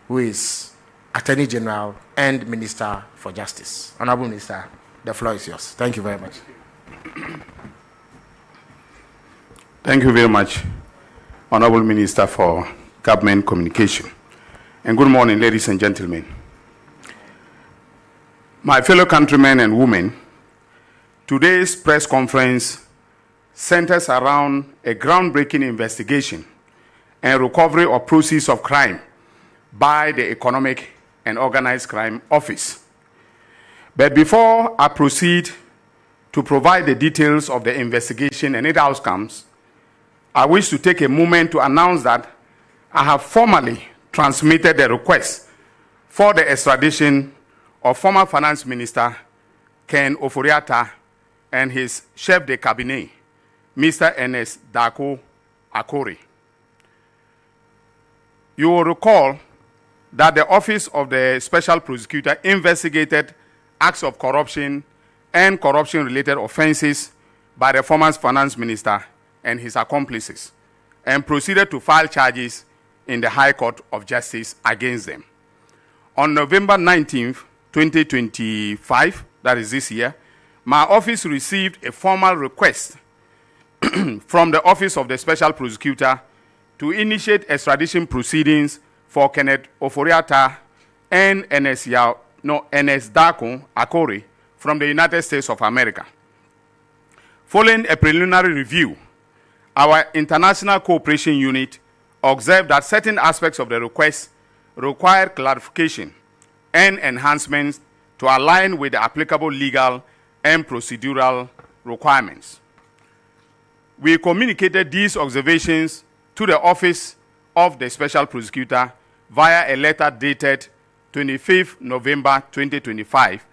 who is Attorney General and Minister for Justice. Honorable Minister, the floor is yours. Thank you very much. Thank you very much, Honorable Minister for Government Communication. And good morning, ladies and gentlemen. My fellow countrymen and women, today's press conference centers around a groundbreaking investigation and recovery of proceeds of crime by the Economic and Organized Crime Office. But before I proceed to provide the details of the investigation and its outcomes, I wish to take a moment to announce that I have formally transmitted the request for the extradition of former Finance Minister Ken Ofori-Atta and his chef de cabinet, Mr. Ernest Dako Akori. You will recall that the Office of the Special Prosecutor investigated acts of corruption and corruption-related offenses by the former Finance Minister and his accomplices, and proceeded to file charges in the High Court of Justice against them. On November 19th, 2025, that is this year, my office received a formal request from the Office of the Special Prosecutor to initiate extradition proceedings for Kenneth Ofori-Atta and Ernest Dako Akori from the United States of America. Following a preliminary review, our International Cooperation Unit observed that certain aspects of the request require clarification and enhancements to align with the applicable legal and procedural requirements. We communicated these observations to the Office of the Special Prosecutor via a letter dated 25th November 2025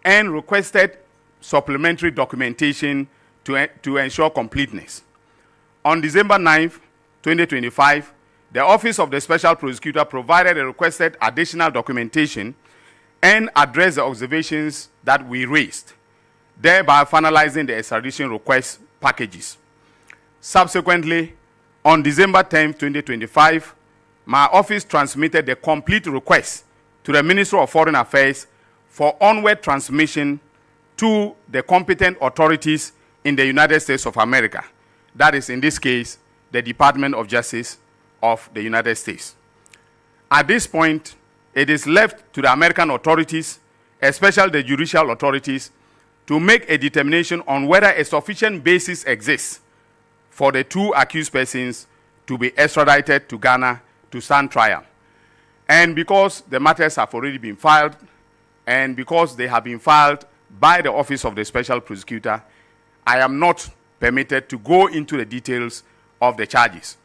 and requested supplementary documentation to ensure completeness. On December 9th, 2025, the Office of the Special Prosecutor provided a requested additional documentation and addressed the observations that we raised, thereby finalizing the extradition request packages. Subsequently, on December 10th, 2025, my office transmitted the complete request to the Ministry of Foreign Affairs for onward transmission to the competent authorities in the United States of America. That is, in this case, the Department of Justice of the United States. At this point, it is left to the American authorities, especially the judicial authorities, to make a determination on whether a sufficient basis exists for the two accused persons to be extradited to Ghana to stand trial. And because the matters have already been filed, and because they have been filed by the Office of the Special Prosecutor, I am not permitted to go into the details of the charges.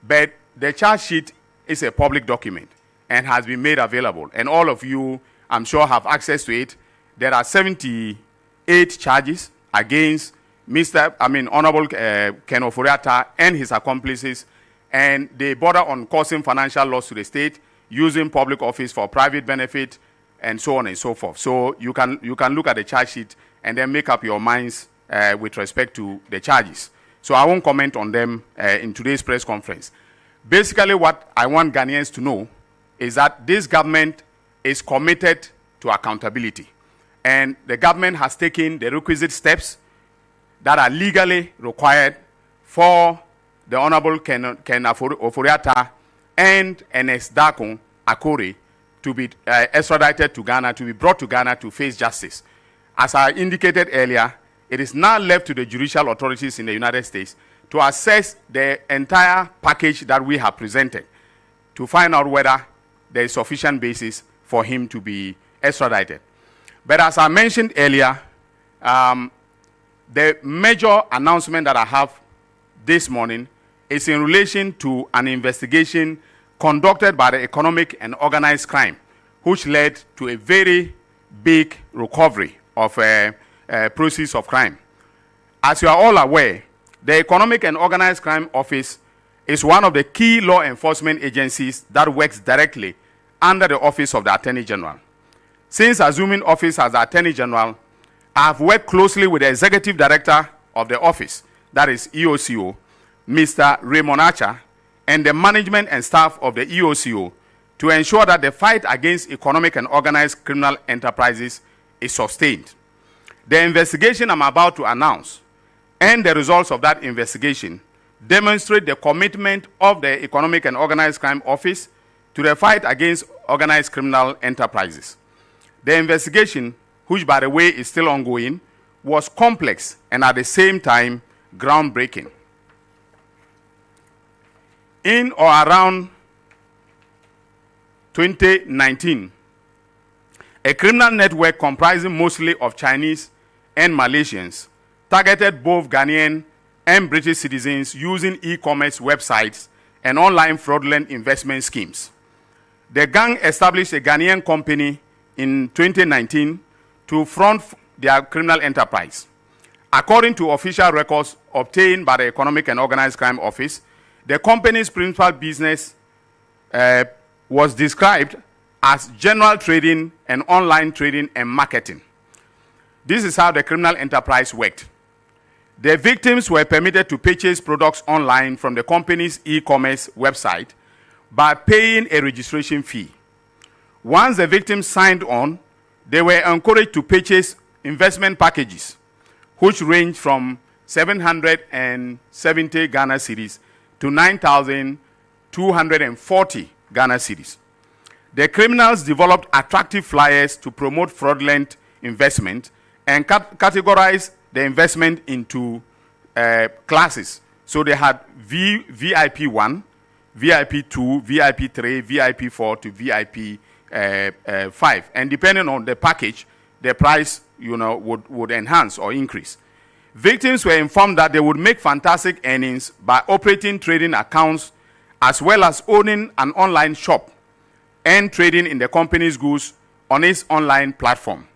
But the charge sheet is a public document and has been made available. And all of you, I'm sure, have access to it. There are 78 charges against Honorable Ken Ofori-Atta and his accomplices, and they border on causing financial loss to the state, using public office for private benefit, and so on and so forth. So you can look at the charge sheet and then make up your minds with respect to the charges. So I won't comment on them in today's press conference. Basically, what I want Ghanaians to know is that this government is committed to accountability. And the government has taken the requisite steps that are legally required for the Honorable Ken Ofori-Atta and Ernest Dako Akori to be extradited to Ghana, to be brought to Ghana to face justice. As I indicated earlier, it is now left to the judicial authorities in the United States to assess the entire package that we have presented to find out whether there is sufficient basis for him to be extradited. But as I mentioned earlier, the major announcement that I have this morning is in relation to an investigation conducted by the Economic and Organized Crime, which led to a very big recovery of proceeds of crime. As you are all aware, the Economic and Organized Crime Office is one of the key law enforcement agencies that works directly under the Office of the Attorney General. Since assuming office as the Attorney General, I have worked closely with the Executive Director of the office, that is EOCO, Mr. Raymond Archer, and the management and staff of the EOCO to ensure that the fight against economic and organized criminal enterprises is sustained. The investigation I'm about to announce and the results of that investigation demonstrate the commitment of the Economic and Organized Crime Office to the fight against organized criminal enterprises. The investigation, which by the way is still ongoing, was complex and at the same time groundbreaking. In or around 2019, a criminal network comprising mostly of Chinese and Malaysians targeted both Ghanaian and British citizens using e-commerce websites and online fraudulent investment schemes. The gang established a Ghanaian company in 2019 to front their criminal enterprise. According to official records obtained by the Economic and Organized Crime Office, the company's principal business was described as general trading and online trading and marketing. This is how the criminal enterprise worked. The victims were permitted to purchase products online from the company's e-commerce website by paying a registration fee. Once the victims signed on, they were encouraged to purchase investment packages, which range from 770 Ghana cedis to 9,240 Ghana cedis. The criminals developed attractive flyers to promote fraudulent investment and categorize the investment into classes. So they had VIP 1, VIP 2, VIP 3, VIP 4 to VIP 5. And depending on the package, the price would enhance or increase. Victims were informed that they would make fantastic earnings by operating trading accounts as well as owning an online shop and trading in the company's goods on its online platform.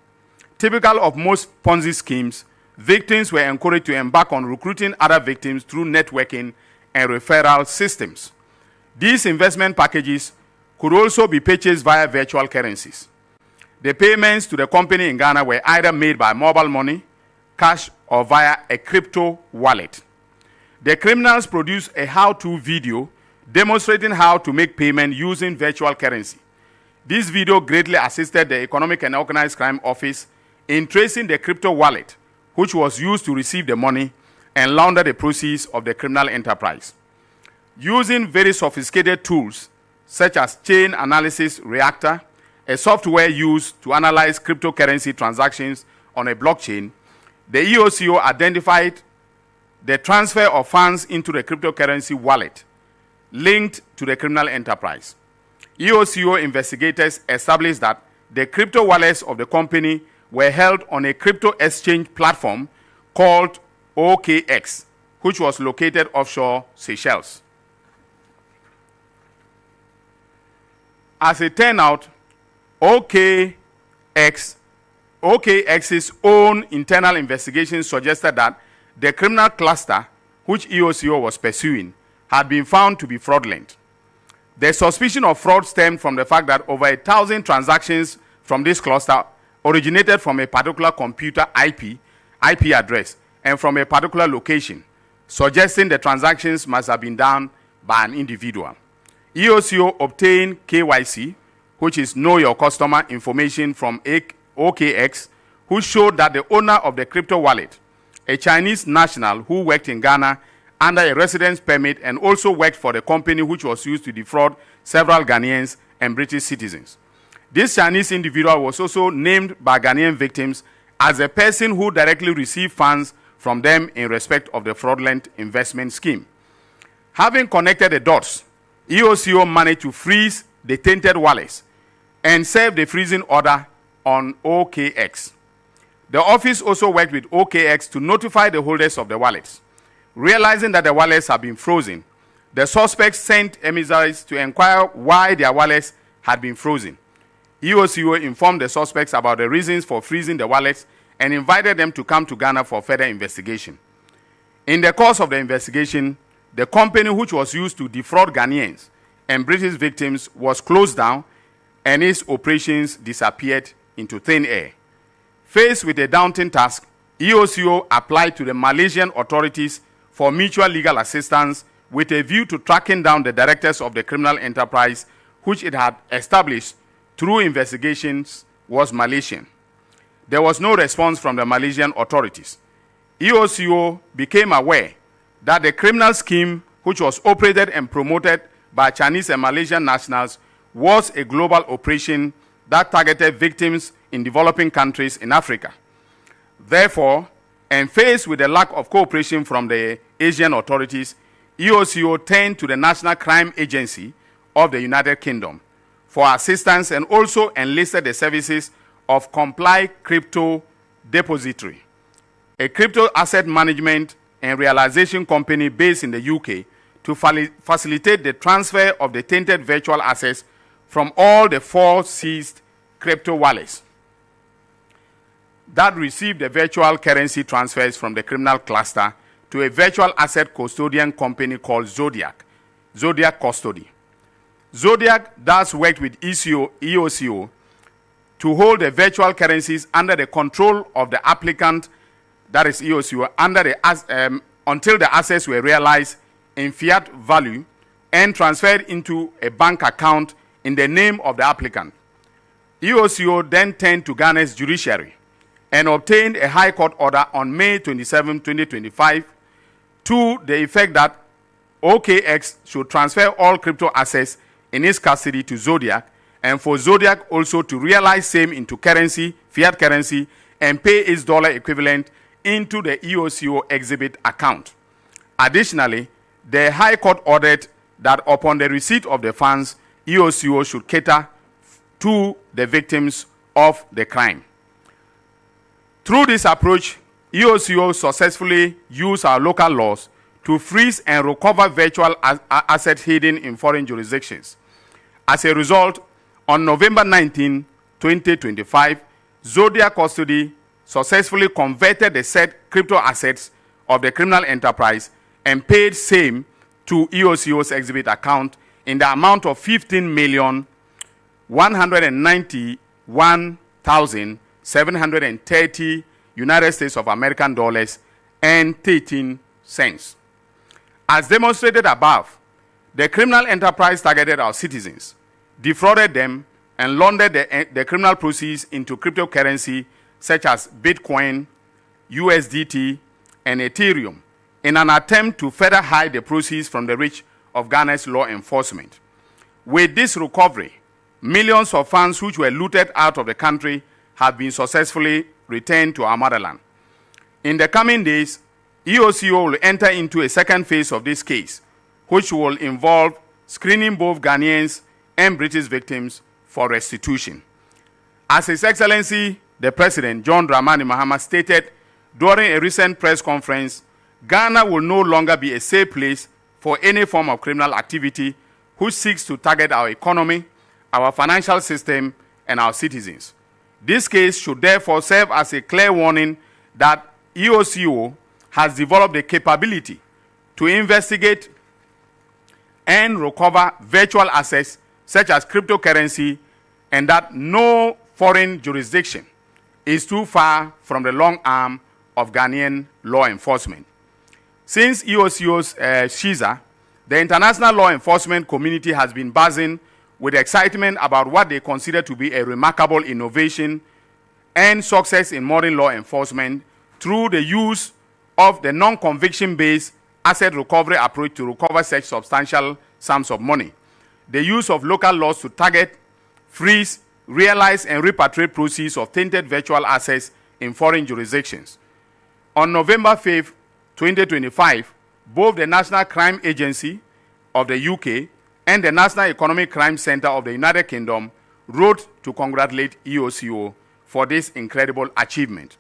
Typical of most Ponzi schemes, victims were encouraged to embark on recruiting other victims through networking and referral systems. These investment packages could also be purchased via virtual currencies. The payments to the company in Ghana were either made by mobile money, cash, or via a crypto wallet. The criminals produced a how-to video demonstrating how to make payment using virtual currency. This video greatly assisted the Economic and Organized Crime Office in tracing the crypto wallet, which was used to receive the money and launder the proceeds of the criminal enterprise. Using very sophisticated tools such as chain analysis reactor, a software used to analyze cryptocurrency transactions on a blockchain, the EOCO identified the transfer of funds into the cryptocurrency wallet linked to the criminal enterprise. EOCO investigators established that the crypto wallets of the company were held on a crypto exchange platform called OKX, which was located offshore Seychelles. As it turned out, OKX's own internal investigations suggested that the criminal cluster, which EOCO was pursuing, had been found to be fraudulent. The suspicion of fraud stemmed from the fact that over 1,000 transactions from this cluster originated from a particular computer IP address and from a particular location, suggesting the transactions must have been done by an individual. EOCO obtained KYC, which is Know Your Customer information from OKX, who showed that the owner of the crypto wallet, a Chinese national who worked in Ghana under a residence permit and also worked for the company which was used to defraud several Ghanaians and British citizens. This Chinese individual was also named by Ghanaian victims as a person who directly received funds from them in respect of the fraudulent investment scheme. Having connected the dots, EOCO managed to freeze the tainted wallets and serve the freezing order on OKX. The office also worked with OKX to notify the holders of the wallets. Realizing that the wallets had been frozen, the suspects sent emissaries to inquire why their wallets had been frozen. EOCO informed the suspects about the reasons for freezing the wallets and invited them to come to Ghana for further investigation. In the course of the investigation, the company which was used to defraud Ghanaians and British victims was closed down and its operations disappeared into thin air. Faced with a daunting task, EOCO applied to the Malaysian authorities for mutual legal assistance with a view to tracking down the directors of the criminal enterprise which it had established through investigations, was Malaysian. There was no response from the Malaysian authorities. EOCO became aware that the criminal scheme, which was operated and promoted by Chinese and Malaysian nationals, was a global operation that targeted victims in developing countries in Africa. Therefore, and faced with the lack of cooperation from the Asian authorities, EOCO turned to the National Crime Agency of the United Kingdom for assistance and also enlisted the services of Comply Crypto Depository, a crypto asset management and realization company based in the UK, to facilitate the transfer of the tainted virtual assets from all the 4 seized crypto wallets that received the virtual currency transfers from the criminal cluster to a virtual asset custodian company called Zodiac Custody. Zodiac thus worked with EOCO to hold the virtual currencies under the control of the applicant, that is EOCO, until the assets were realized in fiat value and transferred into a bank account in the name of the applicant. EOCO then turned to Ghana's judiciary and obtained a High Court order on May 27, 2025, to the effect that OKX should transfer all crypto assets in its custody to Zodiac, and for Zodiac also to realize same into currency, fiat currency, and pay its dollar equivalent into the EOCO exhibit account. Additionally, the High Court ordered that upon the receipt of the funds, EOCO should cater to the victims of the crime. Through this approach, EOCO successfully used our local laws to freeze and recover virtual assets hidden in foreign jurisdictions. As a result, on November 19, 2025, Zodiac Custody successfully converted the said crypto assets of the criminal enterprise and paid same to EOCO's exhibit account in the amount of 15,191,730 United States of American dollars and 13 cents. As demonstrated above, the criminal enterprise targeted our citizens, defrauded them, and laundered the criminal proceeds into cryptocurrency such as Bitcoin, USDT, and Ethereum, in an attempt to further hide the proceeds from the reach of Ghana's law enforcement. With this recovery, millions of funds which were looted out of the country have been successfully returned to our motherland. In the coming days, EOCO will enter into a second phase of this case, which will involve screening both Ghanaians and British victims for restitution. As His Excellency the President, John Dramani Mahama, stated during a recent press conference, Ghana will no longer be a safe place for any form of criminal activity which seeks to target our economy, our financial system, and our citizens. This case should therefore serve as a clear warning that EOCO has developed the capability to investigate and recover virtual assets such as cryptocurrency, and that no foreign jurisdiction is too far from the long arm of Ghanaian law enforcement. Since EOCO's Shiza, the international law enforcement community has been buzzing with excitement about what they consider to be a remarkable innovation and success in modern law enforcement through the use of the non-conviction-based asset recovery approach to recover such substantial sums of money. The use of local laws to target, freeze, realize, and repatriate proceeds of tainted virtual assets in foreign jurisdictions. On November 5th, 2025, both the National Crime Agency of the UK and the National Economic Crime Center of the United Kingdom wrote to congratulate EOCO for this incredible achievement.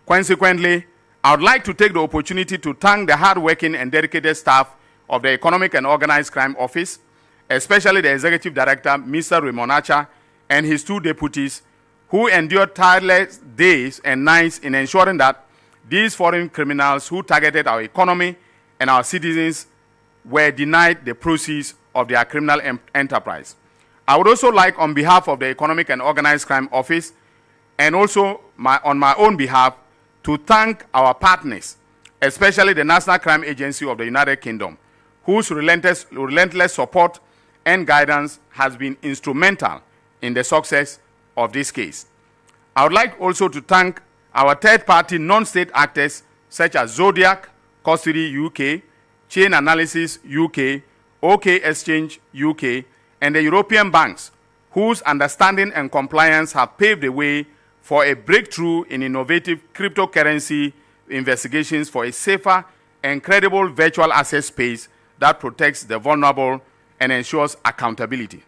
Consequently, I would like to take the opportunity to thank the hardworking and dedicated staff of the Economic and Organized Crime Office, especially the Executive Director, Mr. Raymond Acha, and his 2 deputies, who endured tireless days and nights in ensuring that these foreign criminals who targeted our economy and our citizens were denied the proceeds of their criminal enterprise. I would also like, on behalf of the Economic and Organized Crime Office, and also on my own behalf, to thank our partners, especially the National Crime Agency of the United Kingdom, whose relentless support and guidance has been instrumental in the success of this case. I would like also to thank our third-party non-state actors such as Zodiac, Custody UK, Chain Analysis UK, OK Exchange UK, and the European banks, whose understanding and compliance have paved the way for a breakthrough in innovative cryptocurrency investigations for a safer and credible virtual asset space that protects the vulnerable and ensures accountability.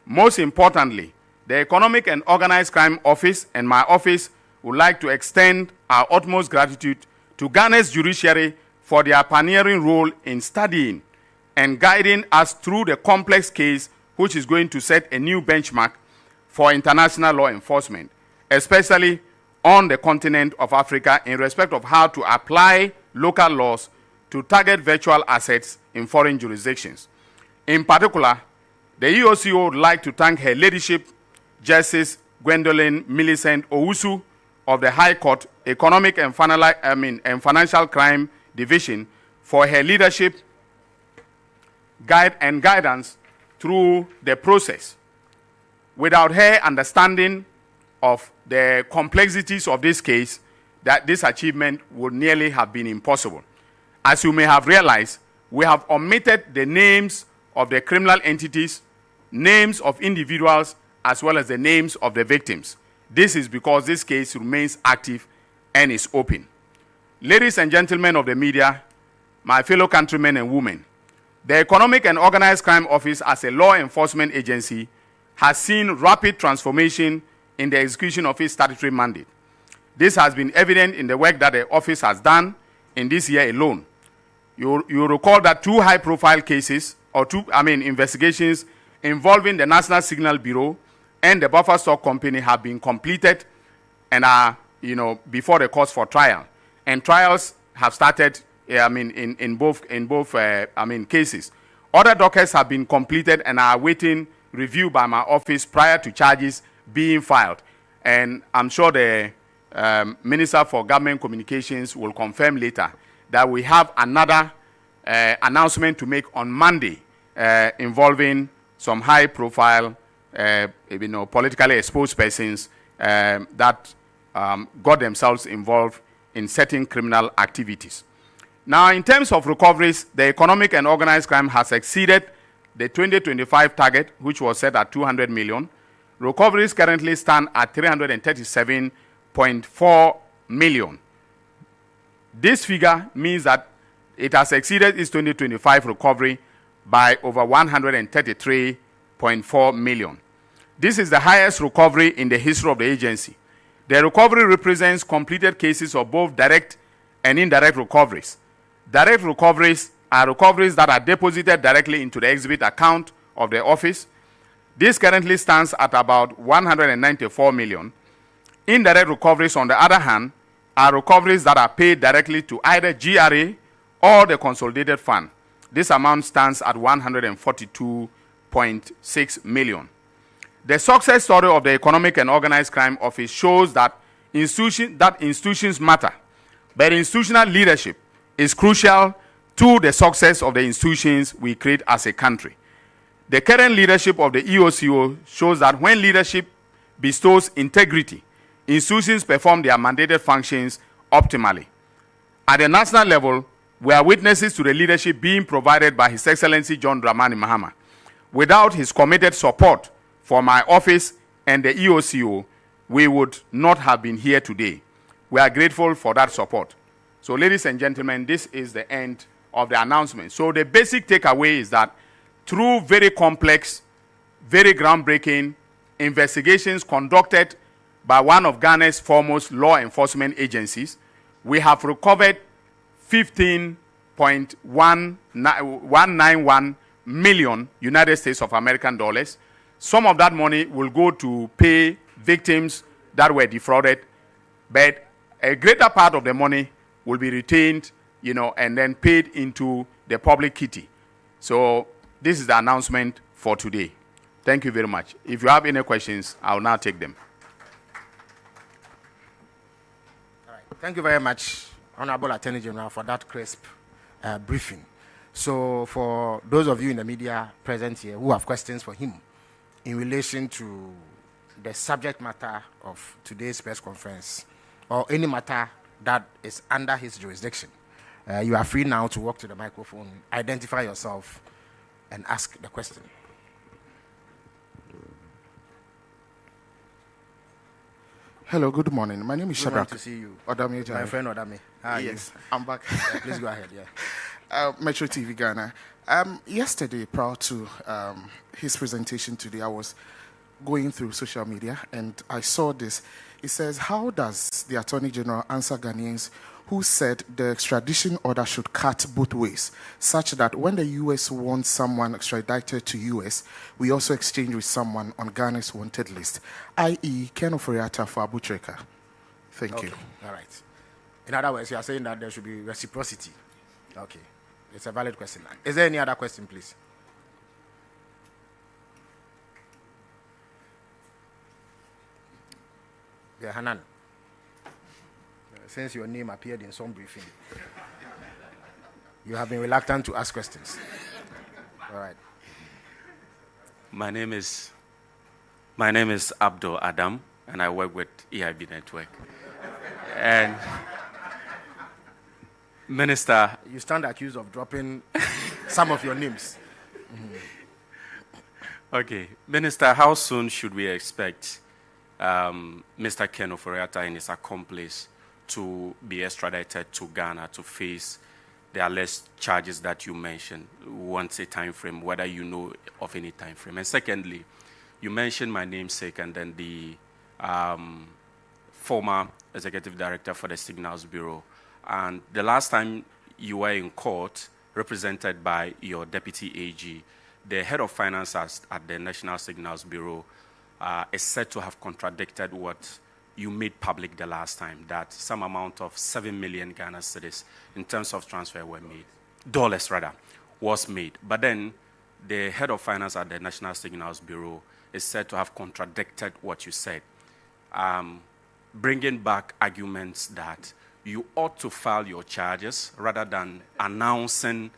Most importantly, the Economic and Organized Crime Office and my office would like to extend our utmost gratitude to Ghana's judiciary for their pioneering role in studying and guiding us through the complex case, which is going to set a new benchmark for international law enforcement, especially on the continent of Africa in respect of how to apply local laws to target virtual assets in foreign jurisdictions. In particular, the EOCO would like to thank her leadership, Justice Gwendolyn Millicent Owusu of the High Court Economic and Financial Crime Division for her leadership, guidance through the process. Without her understanding of the complexities of this case, that this achievement would nearly have been impossible. As you may have realized, we have omitted the names of the criminal entities, names of individuals, as well as the names of the victims. This is because this case remains active and is open. Ladies and gentlemen of the media, my fellow countrymen and women, the Economic and Organized Crime Office as a law enforcement agency has seen rapid transformation in the execution of its statutory mandate. This has been evident in the work that the office has done in this year alone. You recall that two high-profile cases, investigations involving the National Signal Bureau and the Buffer Stock Company have been completed and are, before the courts for trial. And trials have started, in both cases. Other dockets have been completed and are awaiting review by my office prior to charges being filed. And I'm sure the Minister for Government Communications will confirm later that we have another announcement to make on Monday involving some high-profile, politically exposed persons that got themselves involved in certain criminal activities. Now, in terms of recoveries, the Economic and Organized Crime has exceeded the 2025 target, which was set at 200 million. Recoveries currently stand at 337.4 million. This figure means that it has exceeded its 2025 recovery by over 133.4 million. This is the highest recovery in the history of the agency. The recovery represents completed cases of both direct and indirect recoveries. Direct recoveries are recoveries that are deposited directly into the exhibit account of the office. This currently stands at about 194 million. Indirect recoveries, on the other hand, are recoveries that are paid directly to either GRA or the consolidated fund. This amount stands at 142.6 million. The success story of the Economic and Organized Crime Office shows that institutions matter, but institutional leadership is crucial to the success of the institutions we create as a country. The current leadership of the EOCO shows that when leadership bestows integrity, institutions perform their mandated functions optimally. At the national level, we are witnesses to the leadership being provided by His Excellency John Dramani Mahama. Without his committed support for my office and the EOCO, we would not have been here today. We are grateful for that support. So, ladies and gentlemen, this is the end of the announcement. So the basic takeaway is that through very complex, very groundbreaking investigations conducted by one of Ghana's foremost law enforcement agencies, we have recovered 15.191 million United States of American dollars. Some of that money will go to pay victims that were defrauded, but a greater part of the money will be retained, and then paid into the public kitty. So this is the announcement for today. Thank you very much. If you have any questions, I will now take them. All right. Thank you very much, Honorable Attorney General, for that crisp briefing. So for those of you in the media present here who have questions for him in relation to the subject matter of today's press conference or any matter that is under his jurisdiction, you are free now to walk to the microphone, identify yourself, and ask the question. Hello, good morning. My name is Shadrach. Good to see you. Odame, My friend Odame. How are yes, I'm back. you? Please go ahead, yeah. Metro TV Ghana. Yesterday, prior to his presentation today, I was going through social media and I saw this. It says, how does the Attorney General answer Ghanaians who said the extradition order should cut both ways, such that when the U.S. wants someone extradited to U.S., we also exchange with someone on Ghana's wanted list, i.e. Ken Oforiatta for Abu Treka? Thank you. All right. In other words, you are saying that there should be reciprocity. Okay. It's a valid question. Is there any other question, please? Yeah, Hanan. Since your name appeared in some briefing, you have been reluctant to ask questions. All right. My name is Abdul Adam, and I work with EIB Network. And Minister, you stand accused of dropping some of your names. Okay, Minister, how soon should we expect Mr. Ken Oforiatta and his accomplice to be extradited to Ghana to face the alleged charges that you mentioned? Once a time frame, whether you know of any time frame. And secondly, you mentioned my namesake and then the former executive director for the Signals Bureau. And the last time you were in court, represented by your deputy AG, the head of finance at the National Signals Bureau is said to have contradicted what you made public the last time, that some amount of 7 million Ghana cedis in terms of transfer were made, dollars rather, was made. But then the head of finance at the National Signals Bureau is said to have contradicted what you said, bringing back arguments that you ought to file your charges rather than announcing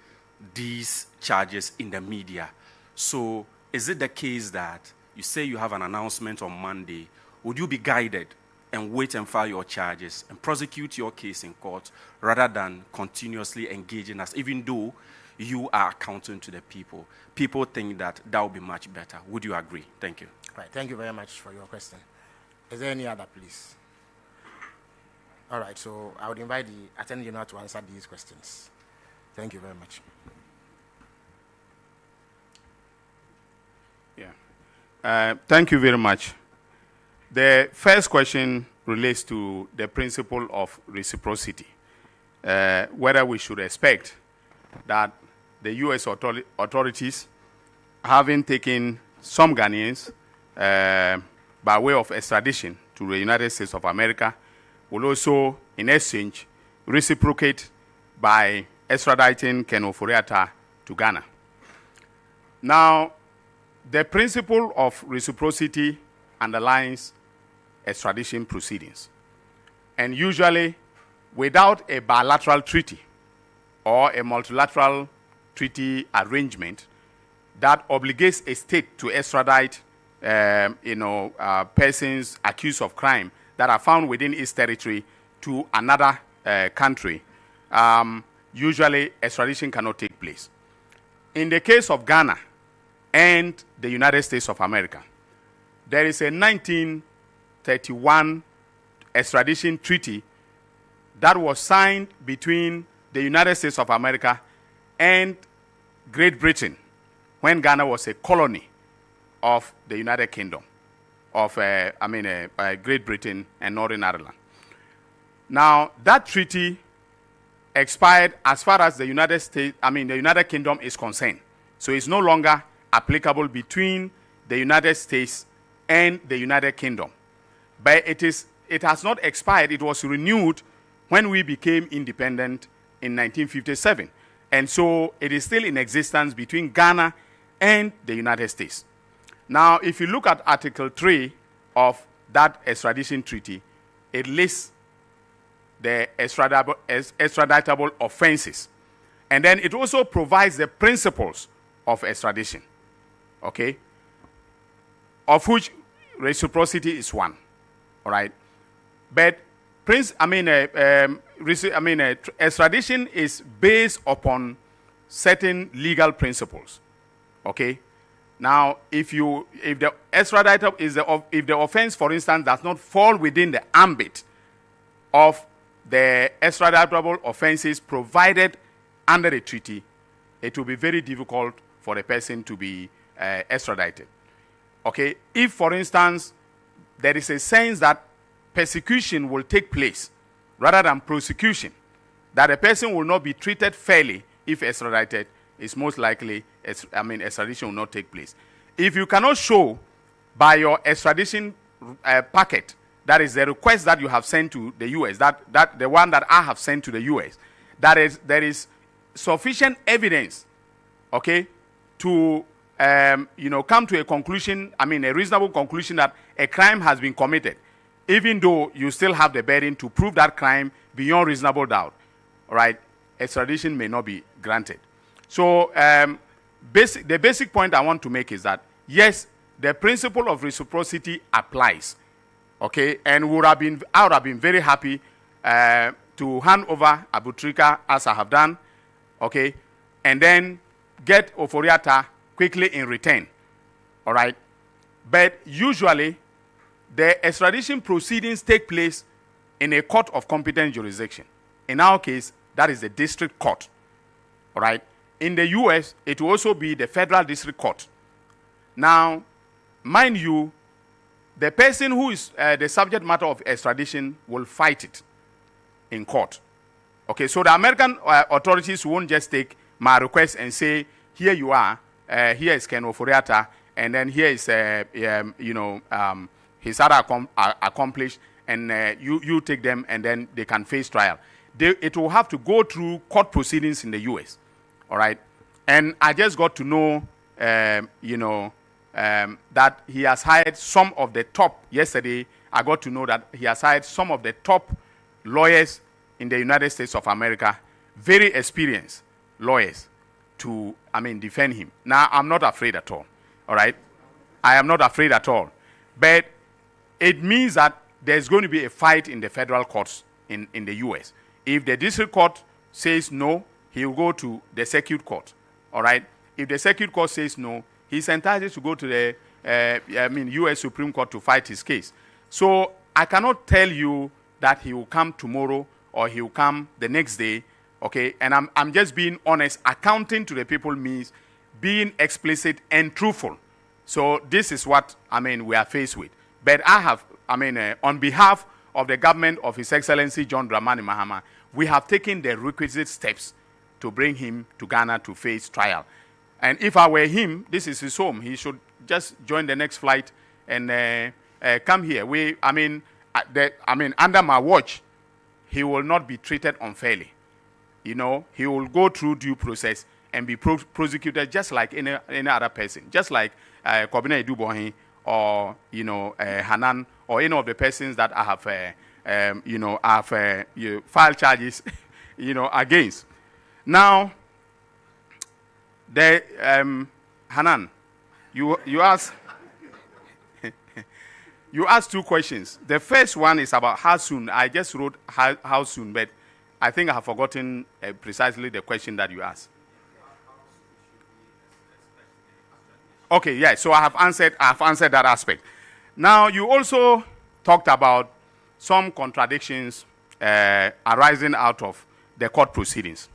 these charges in the media. So is it the case that you say you have an announcement on Monday? Would you be guided and wait and file your charges and prosecute your case in court rather than continuously engaging us, even though you are accounting to the people? People think that that would be much better. Would you agree? Thank you. Right. Thank you very much for your question. Is there any other, please? All right. So I would invite the Attorney General to answer these questions. Thank you very much. Yeah. Thank you very much. The first question relates to the principle of reciprocity, whether we should expect that the U.S. authorities, having taken some Ghanaians by way of extradition to the United States of America, will also, in exchange, reciprocate by extraditing Ken Oforiatta to Ghana. Now, the principle of reciprocity underlines extradition proceedings. And usually, without a bilateral treaty or a multilateral treaty arrangement that obligates a state to extradite persons accused of crime that are found within its territory to another country, usually extradition cannot take place. In the case of Ghana and the United States of America, there is a 1931 extradition treaty that was signed between the United States of America and Great Britain when Ghana was a colony of the United Kingdom of Great Britain and Northern Ireland. Now, that treaty expired as far as the United Kingdom is concerned. So it's no longer applicable between the United States and the United Kingdom. But it has not expired. It was renewed when we became independent in 1957. And so it is still in existence between Ghana and the United States. Now, if you look at Article 3 of that extradition treaty, it lists the extraditable offenses. And then it also provides the principles of extradition, okay, of which reciprocity is one, all right? But extradition is based upon certain legal principles, okay? Now, if the extraditor if the offense, for instance, does not fall within the ambit of the extraditable offenses provided under the treaty, it will be very difficult for the person to be extradited. Okay, if, for instance, there is a sense that persecution will take place rather than prosecution, that a person will not be treated fairly if extradited, it's most likely, extradition will not take place. If you cannot show by your extradition packet, that is the request that you have sent to the U.S., that the one that I have sent to the U.S., there is sufficient evidence, okay, to come to a conclusion, a reasonable conclusion that a crime has been committed, even though you still have the burden to prove that crime beyond reasonable doubt, all right, extradition may not be granted. So the basic point I want to make is that, yes, the principle of reciprocity applies, okay, and I would have been very happy to hand over Abutrika as I have done, okay, and then get Oforiata quickly in return, all right? But usually, the extradition proceedings take place in a court of competent jurisdiction. In our case, that is the district court, all right? In the U.S., it will also be the federal district court. Now, mind you, the person who is the subject matter of extradition will fight it in court. Okay, so the American authorities won't just take my request and say, here you are, here is Ken Oforiata, and then here is, his other accomplished, and you take them, and then they can face trial. It will have to go through court proceedings in the U.S., all right? And I just got to know, that he has hired some of the top, yesterday, I got to know that he has hired some of the top lawyers in the United States of America, very experienced lawyers, to, defend him. Now, I'm not afraid at all, all right? I am not afraid at all. But it means that there's going to be a fight in the federal courts in the U.S. If the district court says no, he will go to the circuit court, all right? If the circuit court says no, he's entitled to go to the U.S. Supreme Court to fight his case. So I cannot tell you that he will come tomorrow or he will come the next day, okay? And I'm just being honest. Accounting to the people means being explicit and truthful. So this is what, we are faced with. But I have, on behalf of the government of His Excellency John Dramani Mahama, we have taken the requisite steps to bring him to Ghana to face trial. And if I were him, this is his home. He should just join the next flight and come here. Under my watch, he will not be treated unfairly. He will go through due process and be prosecuted just like any other person, just like Kobina Edubohi or Hanan or any of the persons that I have filed charges against. Now, Hanan, you asked you asked two questions. The first one is about how soon. I just wrote how soon, but I think I have forgotten precisely the question that you asked. Okay, yeah. So I have answered that aspect. Now you also talked about some contradictions arising out of the court proceedings.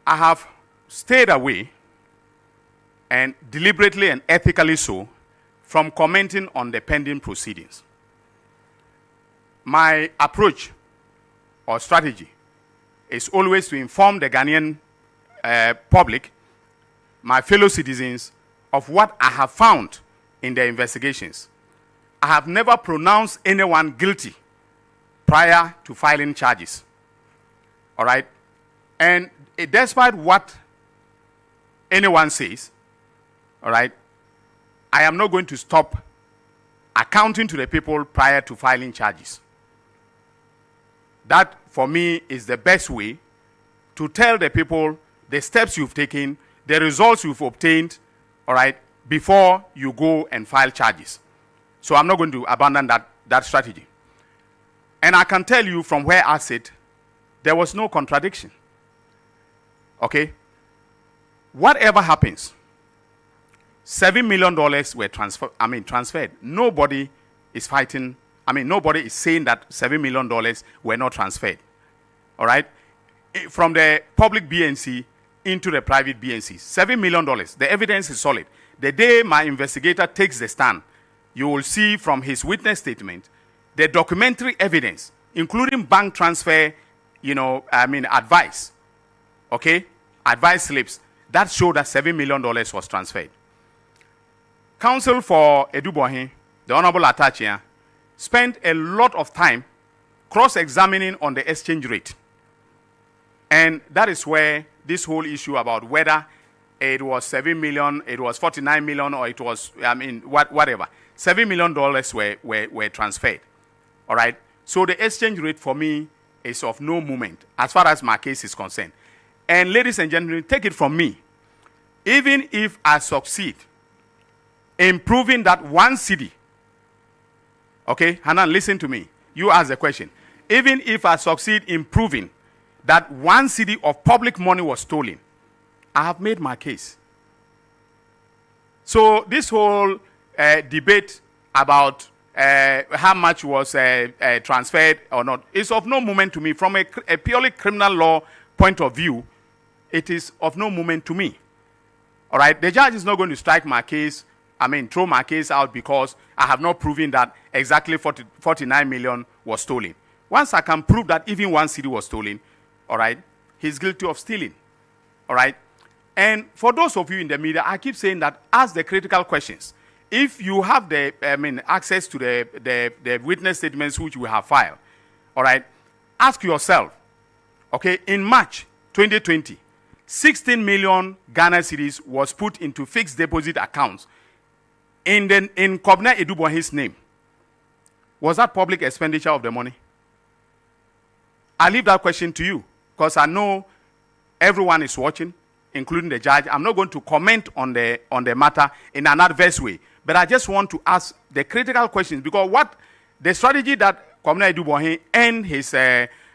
I have stayed away, and deliberately and ethically so, from commenting on the pending proceedings. My approach or strategy is always to inform the Ghanaian public, my fellow citizens, of what I have found in the investigations. I have never pronounced anyone guilty prior to filing charges. All right? And despite what anyone says, all right, I am not going to stop accounting to the people prior to filing charges. That, for me, is the best way to tell the people the steps you've taken, the results you've obtained, all right, before you go and file charges. So I'm not going to abandon that strategy. And I can tell you from where I sit, there was no contradiction. Okay? Whatever happens, $7 million were transferred. Nobody is fighting. Nobody is saying that $7 million were not transferred. All right? From the public BNC into the private BNC. $7 million. The evidence is solid. The day my investigator takes the stand, you will see from his witness statement the documentary evidence, including bank transfer, advice. Okay? Advice slips that show that $7 million was transferred. Counsel for Edubohin, the Honorable Atachia, spent a lot of time cross-examining on the exchange rate. And that is where this whole issue about whether it was 7 million, it was 49 million, or it was, whatever. $7 million were transferred. All right? So the exchange rate for me is of no moment as far as my case is concerned. And ladies and gentlemen, take it from me. Even if I succeed in proving that one city, okay, Hanan, listen to me. You ask the question. Even if I succeed in proving that one city of public money was stolen, I have made my case. So this whole debate about how much was transferred or not is of no moment to me. From a purely criminal law point of view, it is of no moment to me. All right? The judge is not going to strike my case, throw my case out because I have not proven that exactly 49 million was stolen. Once I can prove that even one city was stolen, all right, he's guilty of stealing. All right? And for those of you in the media, I keep saying that ask the critical questions. If you have the access to the witness statements which we have filed, all right, ask yourself, okay, in March 2020, 16 million Ghana cedis was put into fixed deposit accounts in Kobna Edubohin's name. Was that public expenditure of the money? I leave that question to you because I know everyone is watching, including the judge. I'm not going to comment on the matter in an adverse way, but I just want to ask the critical questions because what the strategy that Kobna Edubohin and his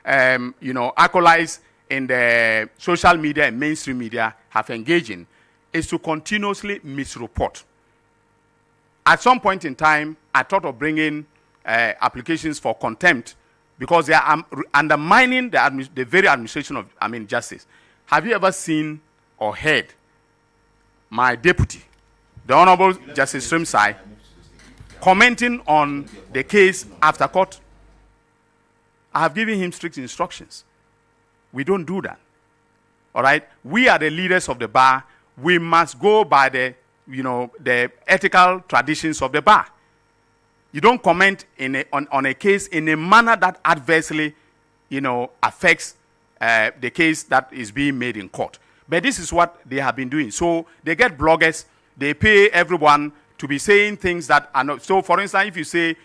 acolytes in the social media and mainstream media have engaged in is to continuously misreport. At some point in time, I thought of bringing applications for contempt because they are undermining the very administration of justice. Have you ever seen or heard my deputy, the Honorable Justice Rimsai, commenting on the case after court? I have given him strict instructions. We don't do that. All right? We are the leaders of the bar. We must go by the ethical traditions of the bar. You don't comment on a case in a manner that adversely, affects the case that is being made in court. But this is what they have been doing. So they get bloggers, they pay everyone to be saying things that are not. So, for instance, if you say,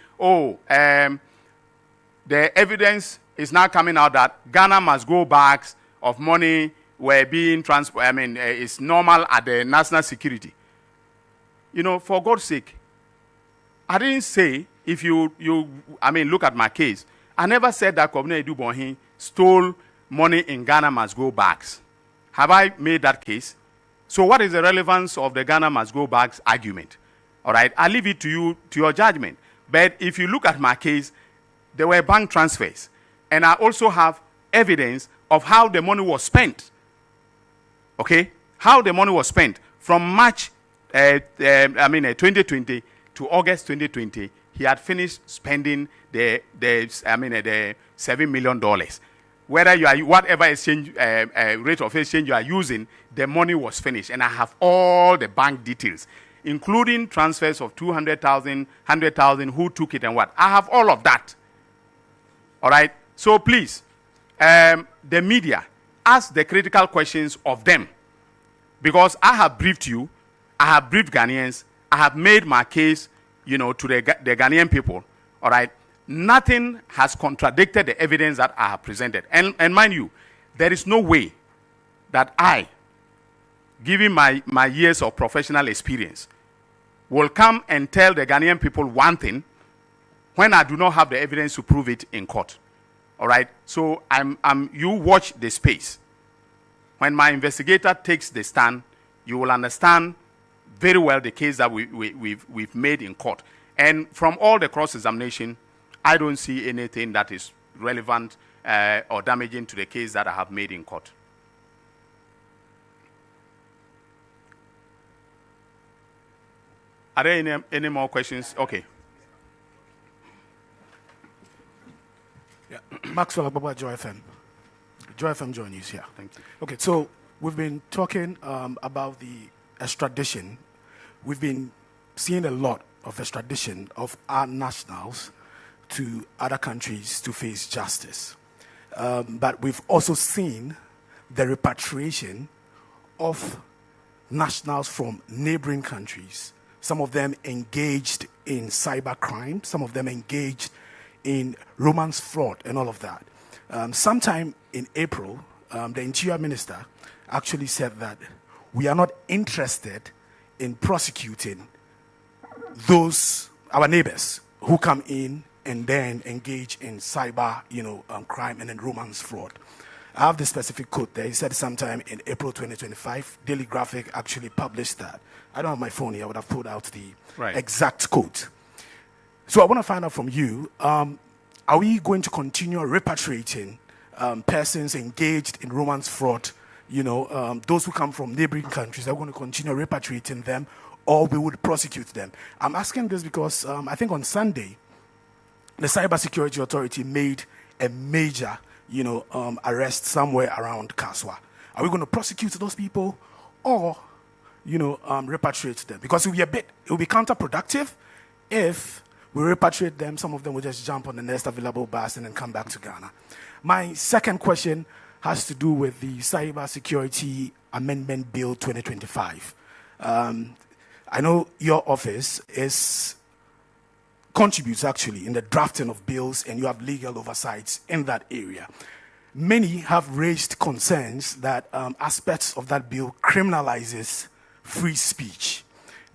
the evidence is now coming out that Ghana must go bags of money were being transferred, it's normal at the national security. For God's sake, I didn't say, if you look at my case, I never said that Kobna Edubohin stole money in Ghana must go bags. Have I made that case? So what is the relevance of the Ghana must go bags argument? All right, I leave it to you, to your judgment. But if you look at my case, there were bank transfers. And I also have evidence of how the money was spent. Okay? How the money was spent. From March 2020 to August 2020, he had finished spending the $7 million. Whether you are whatever exchange rate of exchange you are using, the money was finished, and I have all the bank details, including transfers of 200,000, 100,000, who took it and what. I have all of that. All right. So please, the media, ask the critical questions of them, because I have briefed you, I have briefed Ghanaians, I have made my case, to the Ghanaian people. All right. Nothing has contradicted the evidence that I have presented. And mind you, there is no way that I, given my years of professional experience, will come and tell the Ghanaian people one thing when I do not have the evidence to prove it in court. All right? So you watch the space. When my investigator takes the stand, you will understand very well the case that we've made in court. And from all the cross-examination, I don't see anything that is relevant or damaging to the case that I have made in court. Are there any more questions? Okay. Yeah. Maxwell Agbaba, Joy FM. Joy FM Joy News here. Thank you. Okay, so we've been talking about the extradition. We've been seeing a lot of extradition of our nationals to other countries to face justice. But we've also seen the repatriation of nationals from neighboring countries, some of them engaged in cyber crime, some of them engaged in romance fraud and all of that. Sometime in April, the Interior Minister actually said that we are not interested in prosecuting those, our neighbors, who come in and then engage in cyber, crime and then romance fraud. I have the specific quote there. He said sometime in April 2025, Daily Graphic actually published that. I don't have my phone here. I would have pulled out the exact quote. So I want to find out from you, are we going to continue repatriating persons engaged in romance fraud, those who come from neighboring countries? Are we going to continue repatriating them, or we would prosecute them? I'm asking this because I think on Sunday, the Cybersecurity Authority made a major arrest somewhere around Kaswa. Are we going to prosecute those people or, repatriate them? Because it will be counterproductive if we repatriate them. Some of them will just jump on the next available bus and then come back to Ghana. My second question has to do with the Cybersecurity Amendment Bill 2025. I know your office contributes actually in the drafting of bills, and you have legal oversights in that area. Many have raised concerns that aspects of that bill criminalizes free speech.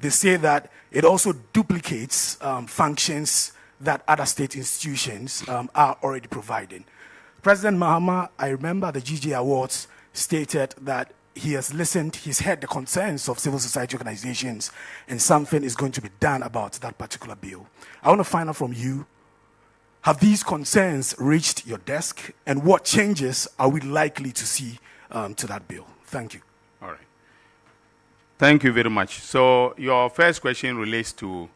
They say that it also duplicates functions that other state institutions are already providing. President Mahama, I remember the GJ Awards, stated that he's heard the concerns of civil society organizations, and something is going to be done about that particular bill. I want to find out from you, have these concerns reached your desk, and what changes are we likely to see to that bill? Thank you. All right. Thank you very much. So your first question relates to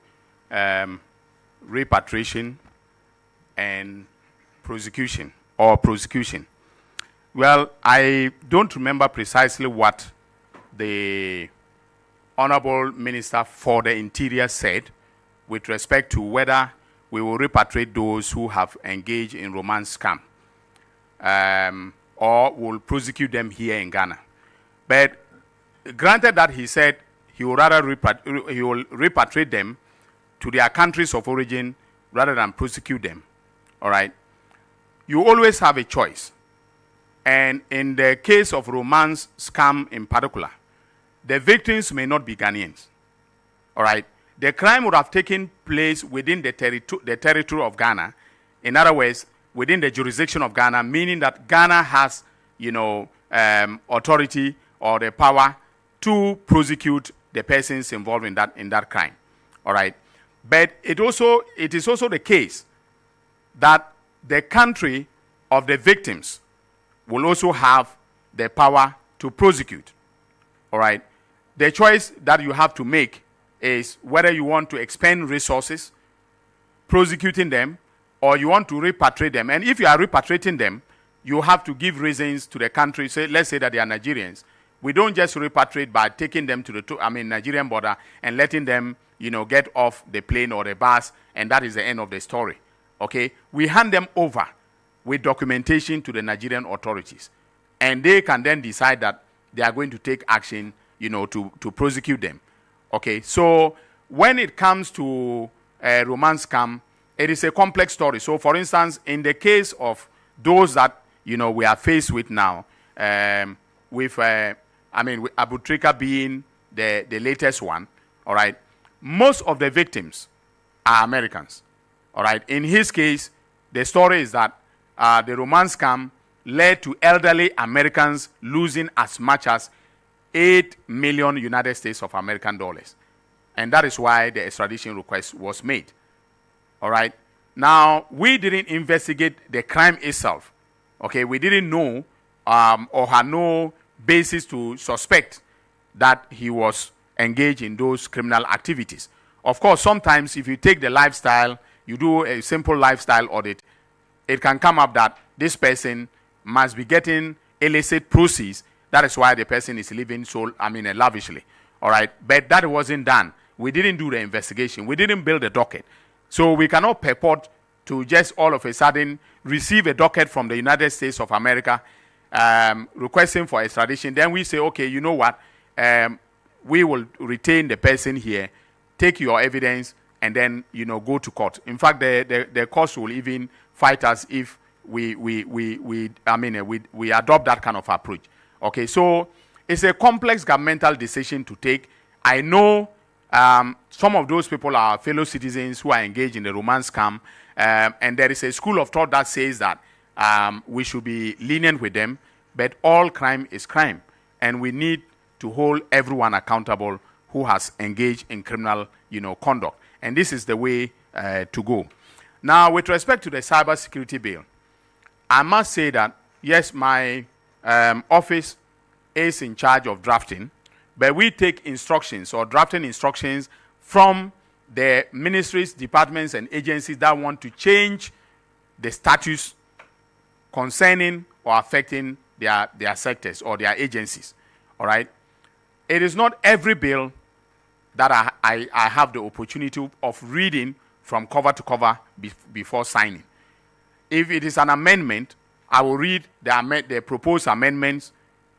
repatriation and prosecution. Well, I don't remember precisely what the Honorable Minister for the Interior said with respect to whether we will repatriate those who have engaged in romance scam or will prosecute them here in Ghana. But granted that he said he will rather repatriate them to their countries of origin rather than prosecute them. All right? You always have a choice. And in the case of romance scam in particular, the victims may not be Ghanaians. All right? The crime would have taken place within the territory of Ghana. In other words, within the jurisdiction of Ghana, meaning that Ghana has, authority or the power to prosecute the persons involved in that crime. All right? But it is also the case that the country of the victims will also have the power to prosecute. All right? The choice that you have to make is whether you want to expend resources prosecuting them or you want to repatriate them. And if you are repatriating them, you have to give reasons to the country. Let's say that they are Nigerians. We don't just repatriate by taking them to the Nigerian border and letting them, get off the plane or the bus, and that is the end of the story. Okay? We hand them over with documentation to the Nigerian authorities. And they can then decide that they are going to take action, to prosecute them. Okay? So when it comes to romance scam, it is a complex story. So for instance, in the case of those that, we are faced with now, with Abutrika being the latest one, all right, most of the victims are Americans, all right. In his case, the story is that the romance scam led to elderly Americans losing as much as 8 million United States of American dollars. And that is why the extradition request was made. All right. Now, we didn't investigate the crime itself. Okay. We didn't know or had no basis to suspect that he was engaged in those criminal activities. Of course, sometimes if you take the lifestyle, you do a simple lifestyle audit, it can come up that this person must be getting illicit proceeds. That is why the person is living so, lavishly. All right. But that wasn't done. We didn't do the investigation. We didn't build a docket. So we cannot purport to just all of a sudden receive a docket from the United States of America requesting for extradition. Then we say, okay, you know what? We will retain the person here, take your evidence, and then, go to court. In fact, the court will even fight us if we adopt that kind of approach. Okay, so it's a complex governmental decision to take. I know some of those people are fellow citizens who are engaged in the romance scam, and there is a school of thought that says that we should be lenient with them, but all crime is crime, and we need to hold everyone accountable who has engaged in criminal, conduct. And this is the way to go. Now, with respect to the cybersecurity bill, I must say that, yes, my office is in charge of drafting, but we take instructions or drafting instructions from the ministries, departments, and agencies that want to change the status concerning or affecting their sectors or their agencies. All right? It is not every bill that I have the opportunity of reading from cover to cover before signing. If it is an amendment, I will read the proposed amendments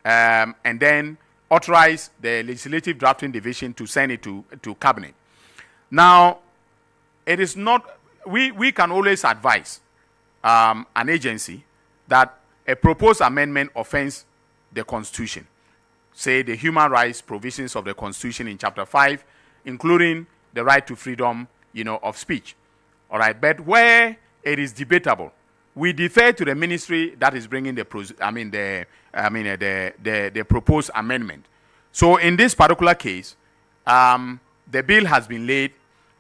and then authorize the Legislative Drafting Division to send it to Cabinet. Now, it is not, we can always advise an agency that a proposed amendment offends the Constitution. Say the human rights provisions of the Constitution in Chapter 5, including the right to freedom, of speech. All right, but where it is debatable, we defer to the ministry that is bringing the proposed amendment. So in this particular case, the bill has been laid.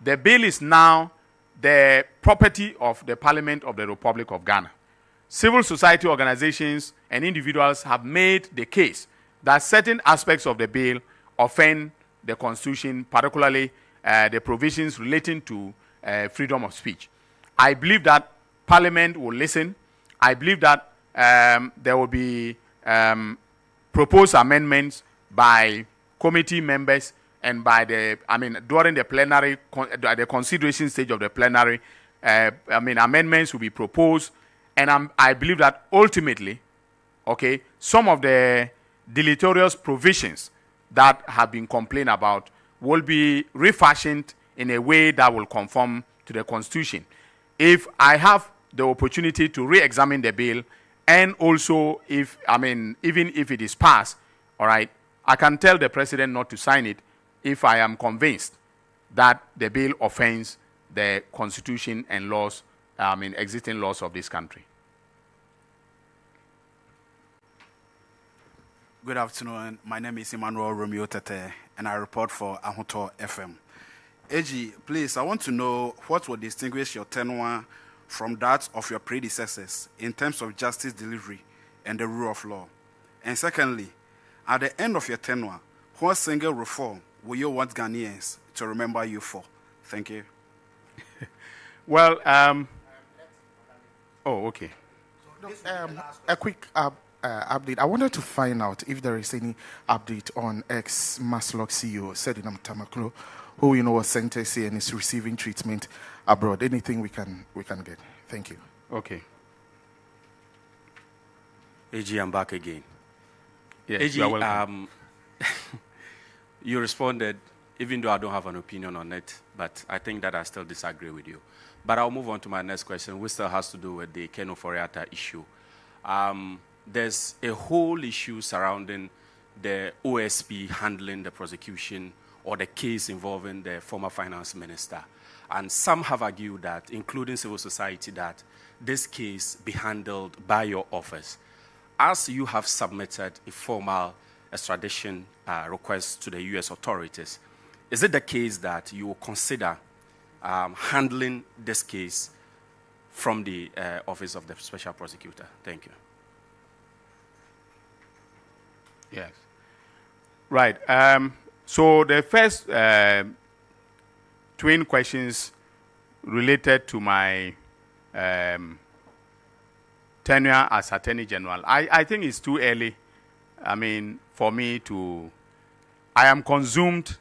The bill is now the property of the Parliament of the Republic of Ghana. Civil society organizations and individuals have made the case that certain aspects of the bill offend the Constitution, particularly the provisions relating to freedom of speech. I believe that Parliament will listen. I believe that there will be proposed amendments by committee members and by during the plenary, the consideration stage of the plenary, amendments will be proposed. And I believe that ultimately, okay, some of the deleterious provisions that have been complained about will be refashioned in a way that will conform to the Constitution. If I have the opportunity to re-examine the bill, and also if, even if it is passed, all right, I can tell the president not to sign it if I am convinced that the bill offends the Constitution and laws, existing laws of this country. Good afternoon. My name is Emmanuel Romeo Tete, and I report for Ahoto FM. AG, please, I want to know what will distinguish your tenure from that of your predecessors in terms of justice delivery and the rule of law. And secondly, at the end of your tenure, what single reform will you want Ghanaians to remember you for? Thank you. Well, okay. A quick update. I wanted to find out if there is any update on ex-Maslok CEO, Sedinam Tamaklo, who was sentenced and is receiving treatment abroad. Anything we can get. Thank you. Okay. AG, I'm back again. Yes, AG, you are welcome. You responded, even though I don't have an opinion on it, but I think that I still disagree with you. But I'll move on to my next question, which still has to do with the Keno Foriata issue. there's a whole issue surrounding the OSP handling the prosecution or the case involving the former finance minister. And some have argued that, including civil society, that this case be handled by your office. As you have submitted a formal extradition request to the U.S. authorities, is it the case that you will consider handling this case from the office of the special prosecutor? Thank you. Yes. Right. So the first twin questions related to my tenure as Attorney General. I think it's too early, for me to... I am consumed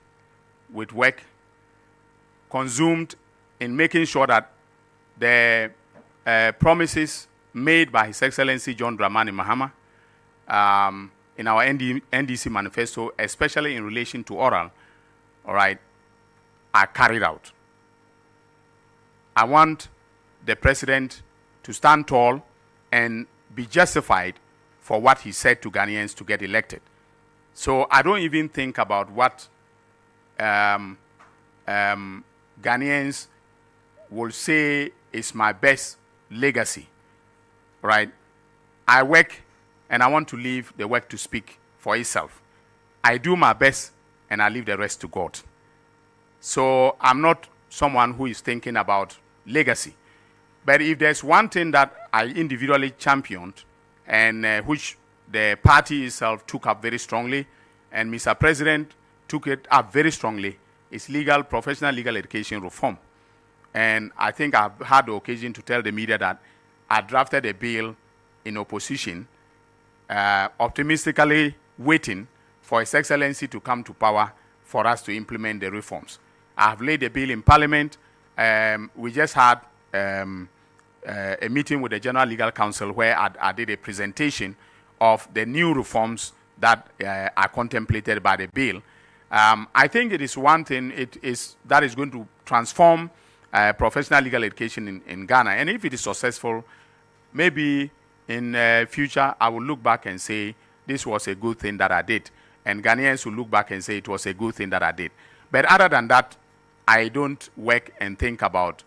with work, consumed in making sure that the promises made by His Excellency John Dramani Mahama in our NDC manifesto, especially in relation to oral, all right, are carried out. I want the president to stand tall and be justified for what he said to Ghanaians to get elected. So I don't even think about what Ghanaians will say is my best legacy, right? I work and I want to leave the work to speak for itself. I do my best and I leave the rest to God. So I'm not someone who is thinking about legacy. But if there's one thing that I individually championed and which the party itself took up very strongly, and Mr. President took it up very strongly, is professional legal education reform. And I think I've had the occasion to tell the media that I drafted a bill in opposition, optimistically waiting for His Excellency to come to power for us to implement the reforms. I have laid a bill in Parliament. We just had a meeting with the General Legal Counsel where I did a presentation of the new reforms that are contemplated by the bill. I think it is one thing that is going to transform professional legal education in Ghana. And if it is successful, maybe in future I will look back and say this was a good thing that I did. And Ghanaians will look back and say it was a good thing that I did. But other than that, I don't work and think about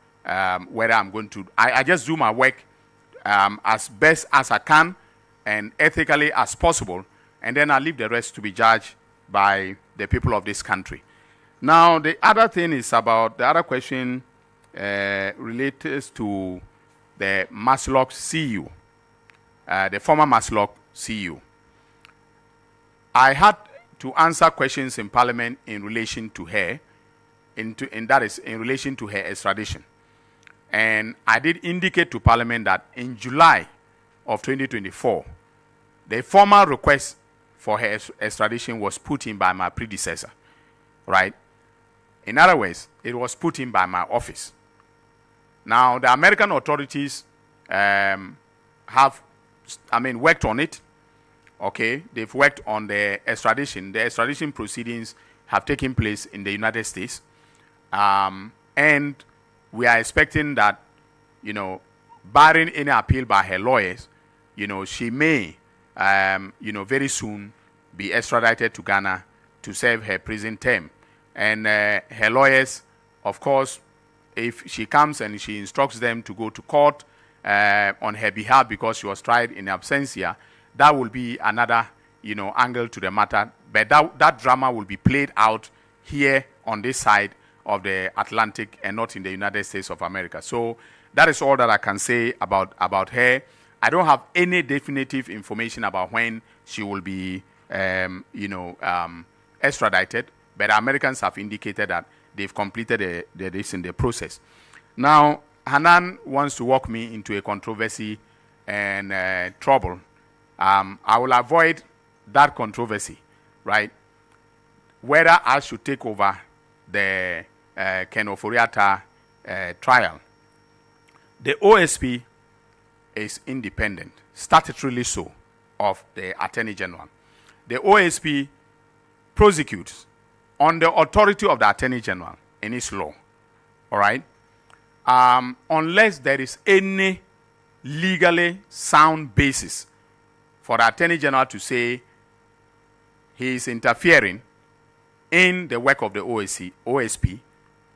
whether I'm going to... I just do my work as best as I can and ethically as possible, and then I leave the rest to be judged by the people of this country. Now, the other thing is about... The other question relates to the Maslock CU, the former Maslock CU. I had to answer questions in Parliament in relation to her, and that is in relation to her extradition. And I did indicate to Parliament that in July of 2024, the formal request for her extradition was put in by my predecessor, right? In other words, it was put in by my office. Now, the American authorities have, worked on it. Okay, they've worked on the extradition. The extradition proceedings have taken place in the United States. And we are expecting that, barring any appeal by her lawyers, she may, very soon be extradited to Ghana to serve her prison term. And her lawyers, of course, if she comes and she instructs them to go to court on her behalf because she was tried in absentia, that will be another, angle to the matter. But that drama will be played out here on this side of the Atlantic and not in the United States of America. So that is all that I can say about her. I don't have any definitive information about when she will be, extradited, but Americans have indicated that they've completed the process. Now, Hanan wants to walk me into a controversy and trouble. I will avoid that controversy, right? Whether I should take over the Ken Ofori-Atta trial. The OSP is independent, statutorily so, of the Attorney General. The OSP prosecutes on the authority of the Attorney General in its law, all right? Unless there is any legally sound basis for the Attorney General to say he is interfering in the work of the OSP,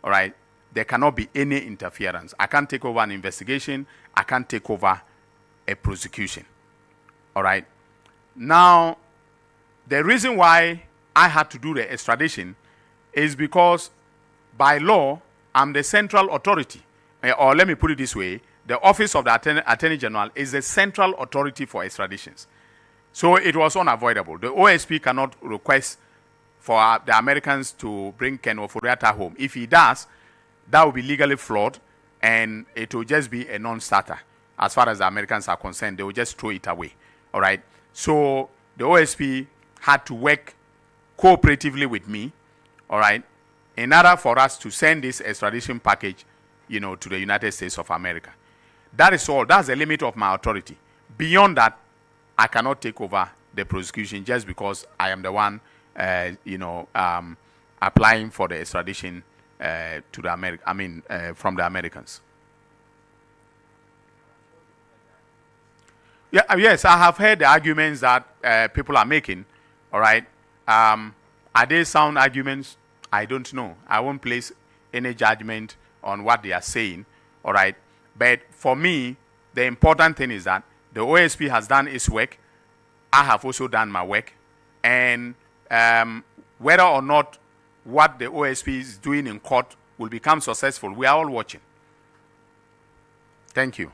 all right, there cannot be any interference. I can't take over an investigation. I can't take over a prosecution, all right? Now, the reason why I had to do the extradition is because by law, I'm the central authority. Or let me put it this way, the Office of the Attorney General is the central authority for extraditions. So it was unavoidable. The OSP cannot request for the Americans to bring Ken Ofori-Atta home. If he does, that will be legally flawed, and it will just be a non-starter. As far as the Americans are concerned, they will just throw it away. All right? So the OSP had to work cooperatively with me, all right, in order for us to send this extradition package, to the United States of America. That is all. That's the limit of my authority. Beyond that, I cannot take over the prosecution just because I am the one, applying for the extradition to the from the Americans. Yeah, yes, I have heard the arguments that people are making. All right, are they sound arguments? I don't know. I won't place any judgment on what they are saying. All right, but for me, the important thing is that the OSP has done its work. I have also done my work, and whether or not what the OSP is doing in court will become successful, we are all watching. Thank you.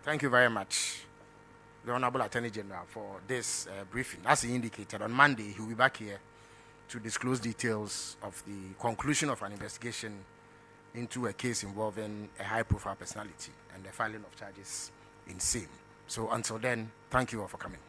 Thank you very much, the Honorable Attorney General, for this briefing. As he indicated, on Monday, he will be back here to disclose details of the conclusion of an investigation into a case involving a high-profile personality and the filing of charges in same. So until then, thank you all for coming.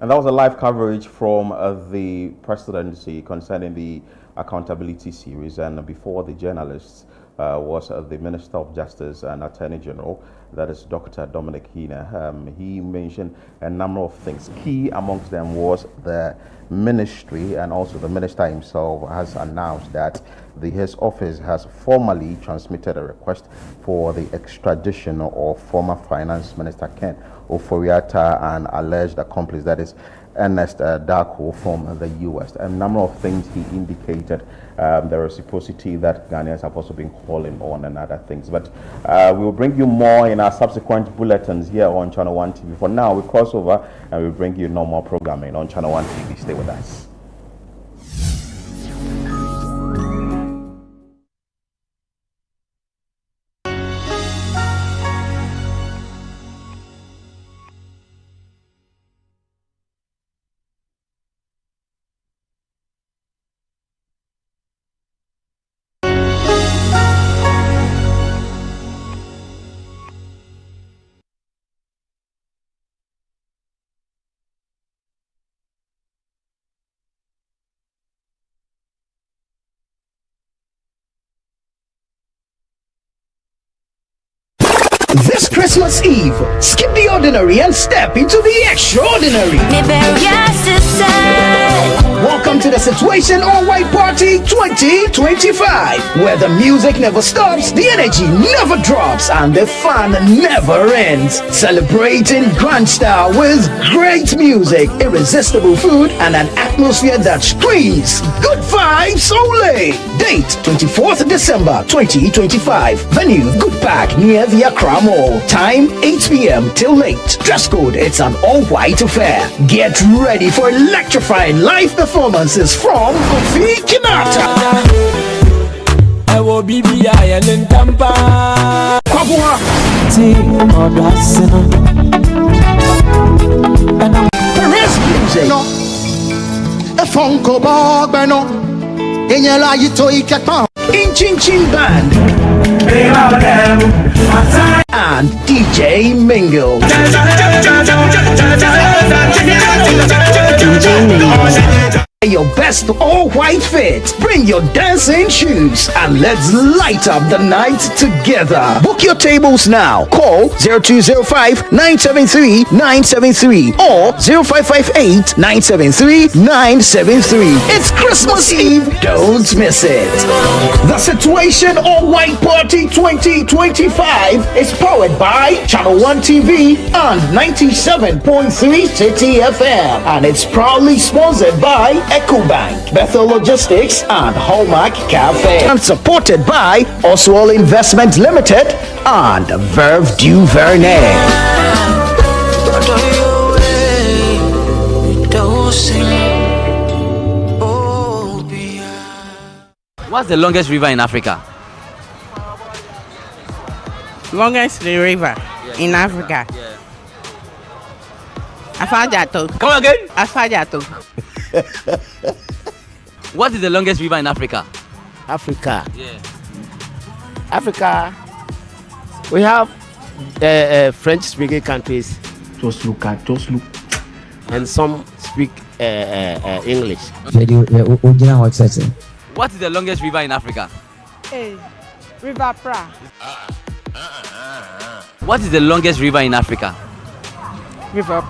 And that was a live coverage from the presidency concerning the accountability series. And before the journalists was the Minister of Justice and Attorney General, that is Dr. Dominic Ayine. He mentioned a number of things. Key amongst them was the ministry, and also the minister himself has announced that his office has formally transmitted a request for the extradition of former Finance Minister Ken Ofori-Atta and alleged accomplice, that is Ernest Darko from the U.S. A number of things he indicated, the reciprocity that Ghanaians have also been calling on and other things. But we will bring you more in our subsequent bulletins here on Channel 1 TV. For now, we cross over and we'll bring you no more programming on Channel 1 TV. Stay with us. This Christmas Eve, skip the ordinary and step into the extraordinary. Welcome to the Situation All White Party 2025, where the music never stops, the energy never drops, and the fun never ends. Celebrating grand style with great music, irresistible food, and an atmosphere that screams good vibes only. Date 24th December 2025. Venue Good Park near the Accra Mall. Time 8 p.m. till late. Dress code, it's an all-white affair. Get ready for electrifying live performances from Kofi Kinata, Kwabua, Perez Music, Inchin Chin Band, and DJ Mingle. Your best all-white fit. Bring your dancing shoes and let's light up the night together. Book your tables now. Call 0205-973-973 or 0558-973-973. It's Christmas Eve. Don't miss it. The Situation All-White Party 2025 is powered by Channel 1 TV and 97.3 City FM, and it's proudly sponsored by EcoBank, Bethel Logistics, and Hallmark Cafe, and supported by Oswald Investment Limited and Verve du Vernet. What's the longest river in Africa? Longest river in Africa. Yeah. Afadjato. Come again? Afadjato. What is the longest river in Africa? Africa. Yeah. Africa, we have French-speaking countries, just look, and some speak English. What is the longest river in Africa? Hey, River Pra. What is the longest river in Africa? River.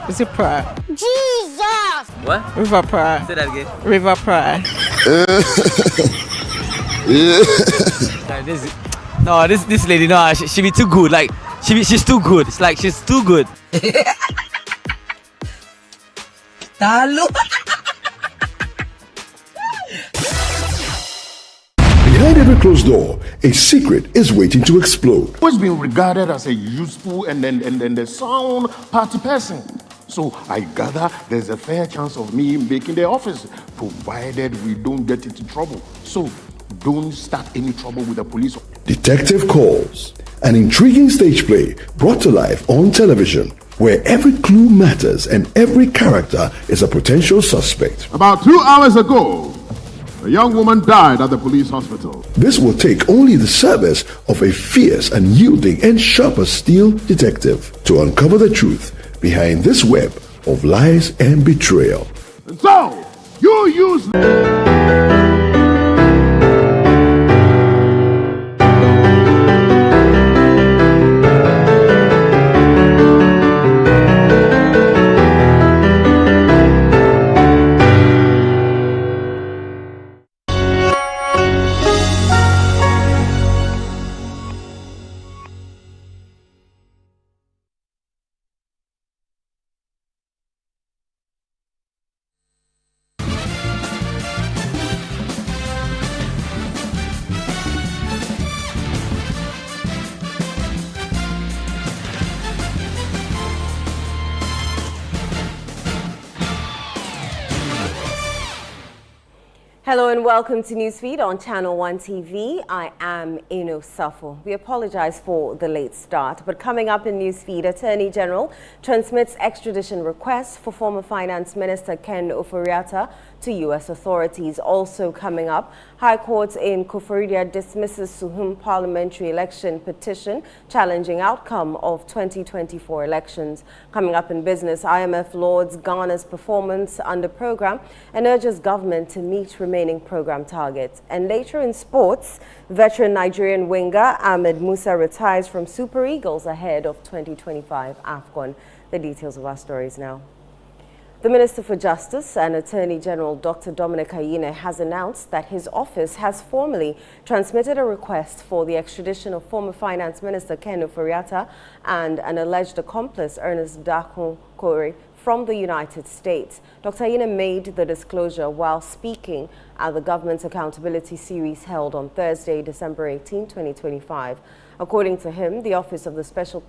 Is it Pra? Jesus! What? River Pra. Say that again. River Pra. This lady, no, she be too good. Like she's too good. It's like she's too good. Behind every closed door, a secret is waiting to explode. Always been regarded as a useful and a sound party person. So I gather there's a fair chance of me making the office, provided we don't get into trouble. So don't start any trouble with the police. Detective Calls, an intriguing stage play brought to life on television, where every clue matters and every character is a potential suspect. About 2 hours ago, a young woman died at the police hospital. This will take only the service of a fierce and yielding and sharp as steel detective to uncover the truth behind this web of lies and betrayal. And so, you use... Hello and welcome to Newsfeed on Channel 1 TV. I am Eno Safo. We apologize for the late start, but coming up in Newsfeed, Attorney General transmits extradition requests for former Finance Minister Ken Ofori-Atta to U.S. authorities. Also coming up, High Court in Koforidua dismisses Suhum parliamentary election petition challenging outcome of 2024 elections. Coming up in business, IMF lauds Ghana's performance under program and urges government to meet remaining program targets. And later in sports, veteran Nigerian winger Ahmed Musa retires from Super Eagles ahead of 2025 AFCON. The details of our stories now. The Minister for Justice and Attorney General Dr. Dominic Ayine has announced that his office has formally transmitted a request for the extradition of former Finance Minister Ken Ofori-Atta and an alleged accomplice, Ernest Dakun Kore, from the United States. Dr. Ayine made the disclosure while speaking at the Government Accountability Series held on Thursday, December 18, 2025. According to him, the Office of the Special